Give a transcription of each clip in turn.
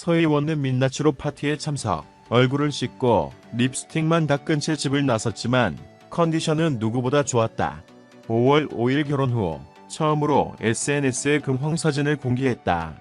서희원은 민낯으로 파티에 참석, 얼굴을 씻고 립스틱만 닦은 채 집을 나섰지만 컨디션은 누구보다 좋았다. 5월 5일 결혼 후 처음으로 SNS에 금황 사진을 공개했다.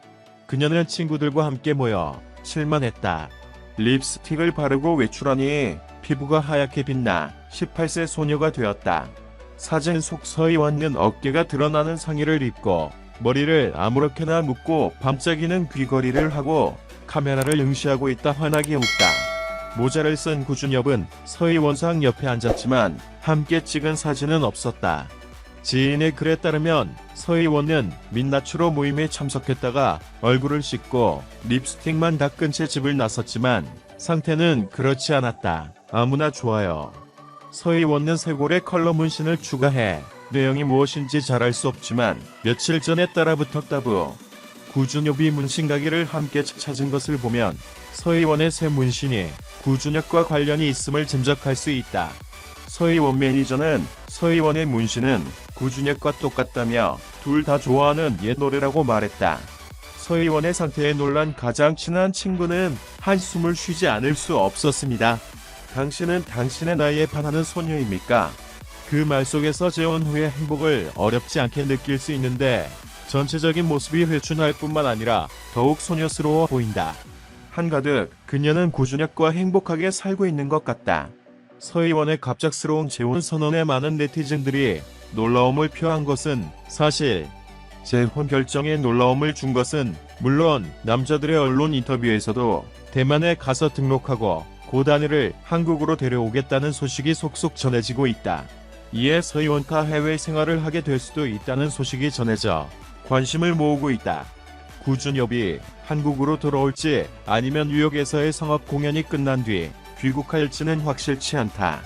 그녀는 친구들과 함께 모여 실만했다. 립스틱을 바르고 외출하니 피부가 하얗게 빛나 18세 소녀가 되었다. 사진 속 서희원은 어깨가 드러나는 상의를 입고 머리를 아무렇게나 묶고 반짝이는 귀걸이를 하고 카메라를 응시하고 있다. 환하게 웃다. 모자를 쓴 구준엽은 서희원상 옆에 앉았지만 함께 찍은 사진은 없었다. 지인의 글에 따르면 서희원은 민낯으로 모임에 참석했다가 얼굴을 씻고 립스틱만 닦은 채 집을 나섰지만 상태는 그렇지 않았다. 아무나 좋아요. 서희원은 쇄골에 컬러 문신을 추가해 내용이 무엇인지 잘 알 수 없지만 며칠 전에 따라붙었다부. 구준엽이 문신 가게를 함께 찾은 것을 보면 서희원의 새 문신이 구준엽과 관련이 있음을 짐작할 수 있다. 서희원 매니저는 서희원의 문신은 구준엽과 똑같다며 둘 다 좋아하는 옛 노래라고 말했다. 서희원의 상태에 놀란 가장 친한 친구는 한숨을 쉬지 않을 수 없었습니다. 당신은 당신의 나이에 반하는 소녀입니까? 그 말 속에서 재혼 후의 행복을 어렵지 않게 느낄 수 있는데 전체적인 모습이 회춘할 뿐만 아니라 더욱 소녀스러워 보인다. 한가득 그녀는 구준엽과 행복하게 살고 있는 것 같다. 서희원의 갑작스러운 재혼 선언에 많은 네티즌들이 놀라움을 표한 것은 사실. 재혼 결정에 놀라움을 준 것은 물론 남자들의 언론 인터뷰에서도 대만에 가서 등록하고 고단위를 한국으로 데려오겠다는 소식이 속속 전해지고 있다. 이에 서희원과 해외 생활을 하게 될 수도 있다는 소식이 전해져 관심을 모으고 있다. 구준엽이 한국으로 돌아올지 아니면 뉴욕에서의 성악 공연이 끝난 뒤 귀국할지는 확실치 않다.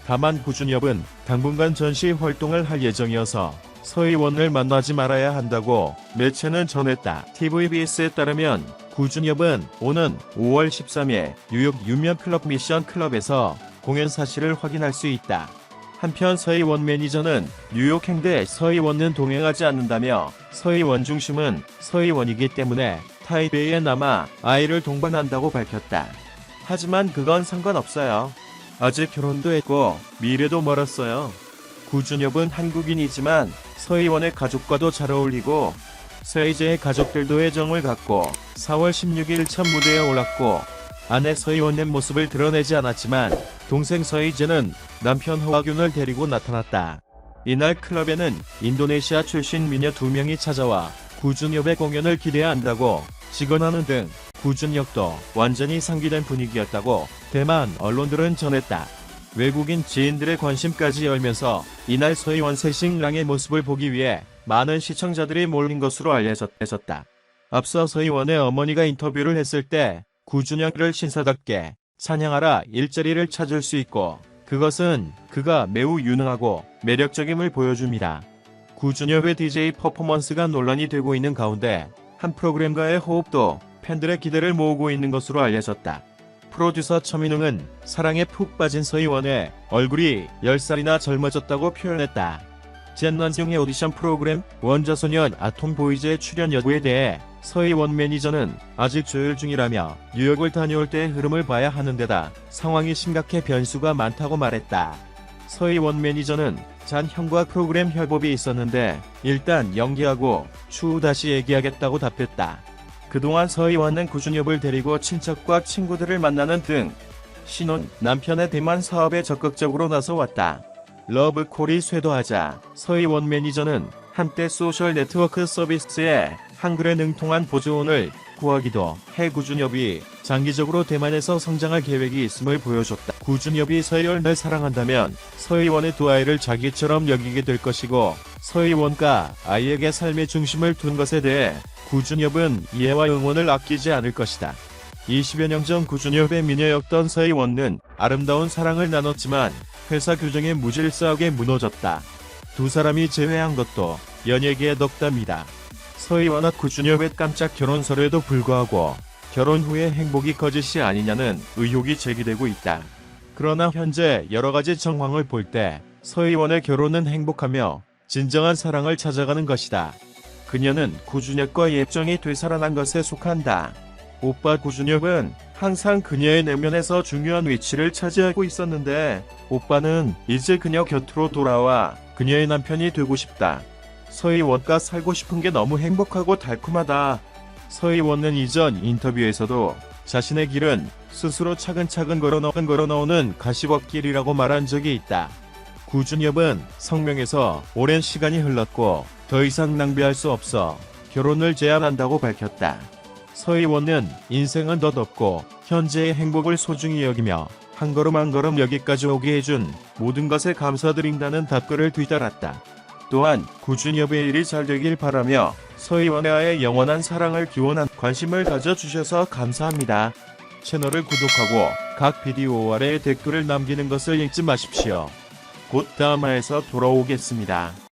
다만 구준엽은 당분간 전시 활동을 할 예정이어서 서희원을 만나지 말아야 한다고 매체는 전했다. TVBS에 따르면 구준엽은 오는 5월 13일 뉴욕 유명 클럽 미션 클럽에서 공연 사실을 확인할 수 있다. 한편 서희원 매니저는 뉴욕 행대에 서희원은 동행하지 않는다며 서희원 중심은 서희원이기 때문에 타이베이에 남아 아이를 동반한다고 밝혔다. 하지만 그건 상관없어요. 아직 결혼도 했고 미래도 멀었어요. 구준엽은 한국인이지만 서희원의 가족과도 잘 어울리고 서희재의 가족들도 애정을 갖고 4월 16일 첫 무대에 올랐고 아내 서희원의 모습을 드러내지 않았지만 동생 서희재는 남편 허화균을 데리고 나타났다. 이날 클럽에는 인도네시아 출신 미녀 2명이 찾아와 구준엽의 공연을 기대한다고 직언하는 등 구준엽도 완전히 상기된 분위기였다고 대만 언론들은 전했다. 외국인 지인들의 관심까지 열면서 이날 서희원 새 신랑의 모습을 보기 위해 많은 시청자들이 몰린 것으로 알려졌다. 앞서 서희원의 어머니가 인터뷰를 했을 때 구준엽을 신사답게 찬양하라 일자리를 찾을 수 있고 그것은 그가 매우 유능하고 매력적임을 보여줍니다. 구준엽의 DJ 퍼포먼스가 논란이 되고 있는 가운데 한 프로그램과의 호흡도 팬들의 기대를 모으고 있는 것으로 알려졌다. 프로듀서 처민웅은 사랑에 푹 빠진 서희원의 얼굴이 10살이나 젊어졌다고 표현했다. 젠난승의 오디션 프로그램 원자소년 아톰보이즈의 출연 여부에 대해 서희원 매니저는 아직 조율 중이라며 뉴욕을 다녀올 때의 흐름을 봐야 하는 데다 상황이 심각해 변수가 많다고 말했다. 서희원 매니저는 잔형과 프로그램 협업이 있었는데 일단 연기하고 추후 다시 얘기하겠다고 답했다. 그동안 서희원은 구준엽을 데리고 친척과 친구들을 만나는 등 신혼 남편의 대만 사업에 적극적으로 나서왔다. 러브콜이 쇄도하자 서희원 매니저는 한때 소셜 네트워크 서비스에 한글에 능통한 보조원을 구하기도 해 구준엽이 장기적으로 대만에서 성장할 계획이 있음을 보여줬다. 구준엽이 서희원을 사랑한다면 서희원의 두 아이를 자기처럼 여기게 될 것이고 서희원과 아이에게 삶의 중심을 둔 것에 대해 구준엽은 이해와 응원을 아끼지 않을 것이다. 20여 년 전 구준엽의 미녀였던 서희원은 아름다운 사랑을 나눴지만 회사 규정에 무질서하게 무너졌다. 두 사람이 재회한 것도 연예계의 덕담이다. 서희원과 구준엽의 깜짝 결혼설에도 불구하고 결혼 후에 행복이 거짓이 아니냐는 의혹이 제기되고 있다. 그러나 현재 여러가지 정황을 볼 때 서희원의 결혼은 행복하며 진정한 사랑을 찾아가는 것이다. 그녀는 구준엽과 예정이 되살아난 것에 속한다. 오빠 구준엽은 항상 그녀의 내면에서 중요한 위치를 차지하고 있었는데 오빠는 이제 그녀 곁으로 돌아와 그녀의 남편이 되고 싶다. 서희원과 살고 싶은 게 너무 행복하고 달콤하다. 서희원은 이전 인터뷰에서도 자신의 길은 스스로 차근차근 걸어놓은 가시밭길이라고 말한 적이 있다. 구준엽은 성명에서 오랜 시간이 흘렀고 더 이상 낭비할 수 없어 결혼을 제안한다고 밝혔다. 서희원은 인생은 덧없고 현재의 행복을 소중히 여기며 한 걸음 한 걸음 여기까지 오게 해준 모든 것에 감사드린다는 답글을 뒤따랐다. 또한 구준엽의 일이 잘 되길 바라며 서희원과의 영원한 사랑을 기원한 관심을 가져주셔서 감사합니다. 채널을 구독하고 각 비디오 아래에 댓글을 남기는 것을 잊지 마십시오. 곧 다음 화에서 돌아오겠습니다.